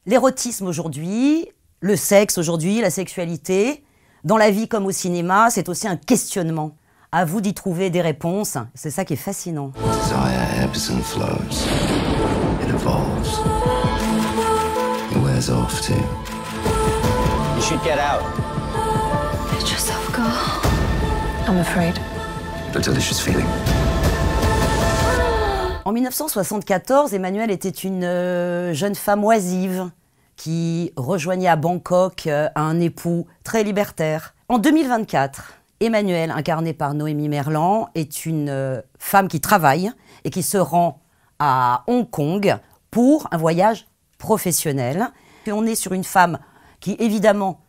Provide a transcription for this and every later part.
L'érotisme aujourd'hui, le sexe aujourd'hui, la sexualité, dans la vie comme au cinéma, c'est aussi un questionnement. À vous d'y trouver des réponses, c'est ça qui est fascinant. Desire ebbs and flows. It evolves. It wears off too. You should get out. Let yourself go. I'm afraid. A delicious feeling. En 1974, Emmanuelle était une jeune femme oisive qui rejoignait à Bangkok un époux très libertaire. En 2024, Emmanuelle, incarnée par Noémie Merlan, est une femme qui travaille et qui se rend à Hong Kong pour un voyage professionnel. Et on est sur une femme qui, évidemment,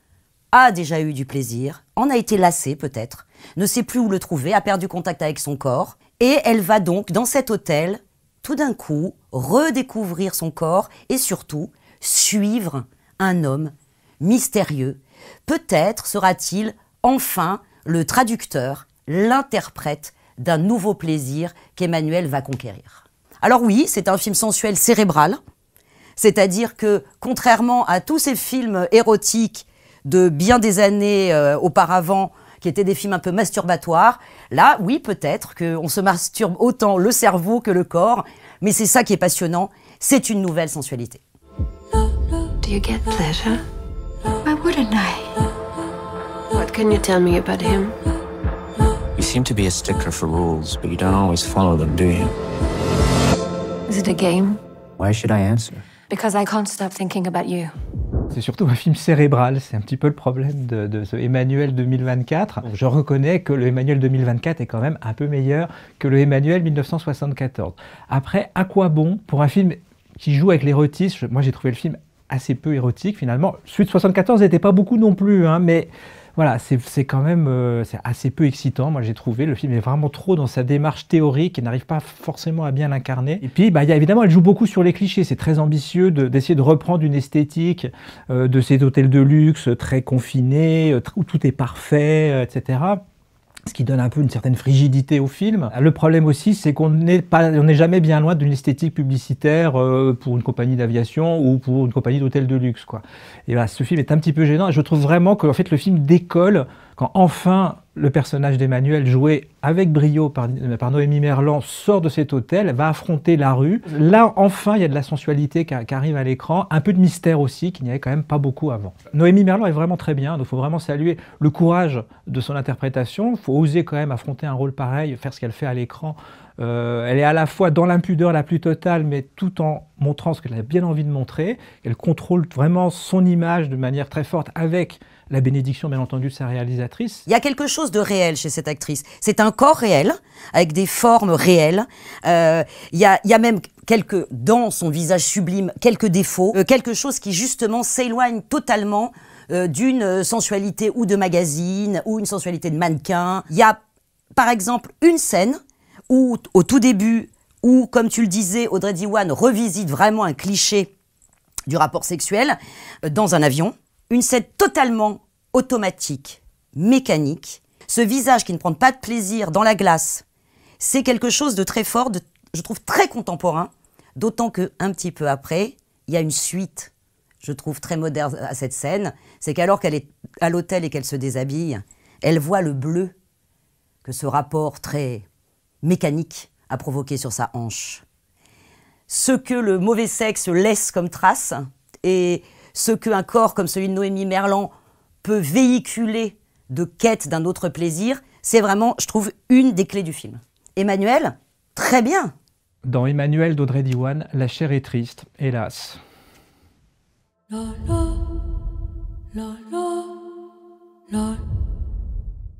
a déjà eu du plaisir, en a été lassée peut-être, ne sait plus où le trouver, a perdu contact avec son corps. Et elle va donc, dans cet hôtel, tout d'un coup, redécouvrir son corps et surtout suivre un homme mystérieux. Peut-être sera-t-il enfin le traducteur, l'interprète d'un nouveau plaisir qu'Emmanuelle va conquérir. Alors oui, c'est un film sensuel cérébral, c'est-à-dire que, contrairement à tous ces films érotiques de bien des années auparavant, qui étaient des films un peu masturbatoires, là, oui, peut-être qu'on se masturbe autant le cerveau que le corps, mais c'est ça qui est passionnant, c'est une nouvelle sensualité. Do you get pleasure? Why wouldn't I? What can you tell me about him? You seem to be a stickler for rules, but you don't always follow them, do you? Is it a game? Why should I answer? Because I can't stop thinking about you. C'est surtout un film cérébral, c'est un petit peu le problème de ce Emmanuelle 2024. Je reconnais que le Emmanuelle 2024 est quand même un peu meilleur que le Emmanuelle 1974. Après, à quoi bon pour un film qui joue avec l'érotisme? Moi j'ai trouvé le film assez peu érotique finalement. Celui de 74 n'était pas beaucoup non plus, hein, mais voilà, c'est quand même c'est assez peu excitant. Moi j'ai trouvé, le film est vraiment trop dans sa démarche théorique et n'arrive pas forcément à bien l'incarner. Et puis évidemment elle joue beaucoup sur les clichés, c'est très ambitieux d'essayer de reprendre une esthétique de ces hôtels de luxe très confinés, où tout est parfait, etc. Ce qui donne un peu une certaine frigidité au film. Le problème aussi, c'est qu'on n'est jamais bien loin d'une esthétique publicitaire pour une compagnie d'aviation ou pour une compagnie d'hôtels de luxe, quoi. Et voilà, ce film est un petit peu gênant. Et je trouve vraiment que en fait, le film décolle quand enfin le personnage d'Emmanuelle, joué avec brio par Noémie Merlan, sort de cet hôtel, va affronter la rue. Là, enfin, il y a de la sensualité qui arrive à l'écran, un peu de mystère aussi, qu'il n'y avait quand même pas beaucoup avant. Noémie Merlan est vraiment très bien, donc il faut vraiment saluer le courage de son interprétation. Il faut oser quand même affronter un rôle pareil, faire ce qu'elle fait à l'écran. Elle est à la fois dans l'impudeur la plus totale, mais tout en montrant ce qu'elle a bien envie de montrer. Elle contrôle vraiment son image de manière très forte avec la bénédiction, bien entendu, de sa réalisatrice. Il y a quelque chose de réel chez cette actrice. C'est un corps réel, avec des formes réelles. Il y a même dans son visage sublime, quelques défauts. Quelque chose qui, justement, s'éloigne totalement d'une sensualité ou de magazine, ou une sensualité de mannequin. Il y a, par exemple, une scène où, au tout début, où, comme tu le disais, Audrey Diwan revisite vraiment un cliché du rapport sexuel dans un avion. Une scène totalement automatique, mécanique. Ce visage qui ne prend pas de plaisir dans la glace, c'est quelque chose de très fort, je trouve très contemporain, d'autant qu'un petit peu après, il y a une suite, je trouve très moderne à cette scène, c'est qu'alors qu'elle est à l'hôtel et qu'elle se déshabille, elle voit le bleu que ce rapport très mécanique a provoqué sur sa hanche. Ce que le mauvais sexe laisse comme trace et ce qu'un corps comme celui de Noémie Merlan peut véhiculer de quête d'un autre plaisir, c'est vraiment, je trouve, une des clés du film. Emmanuelle, très bien. Dans Emmanuelle d'Audrey Diwan, la chair est triste, hélas. La la la la.